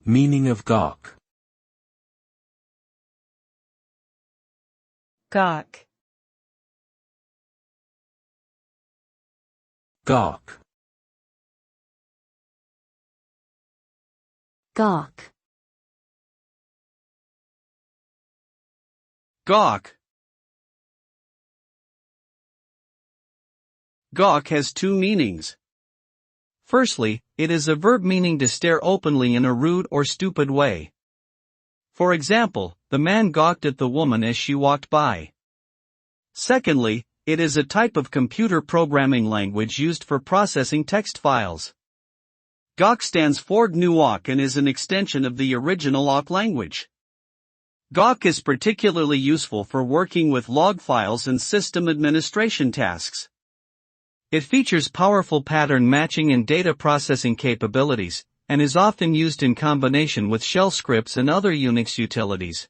Meaning of gawk. Gawk. Gawk. Gawk. Gawk. Gawk has two meanings. Firstly, it is a verb meaning to stare openly in a rude or stupid way. For example, the man gawked at the woman as she walked by. Secondly, it is a type of computer programming language used for processing text files. Gawk stands for GNU-awk and is an extension of the original awk language. Gawk is particularly useful for working with log files and system administration tasks. It features powerful pattern matching and data processing capabilities, and is often used in combination with shell scripts and other Unix utilities.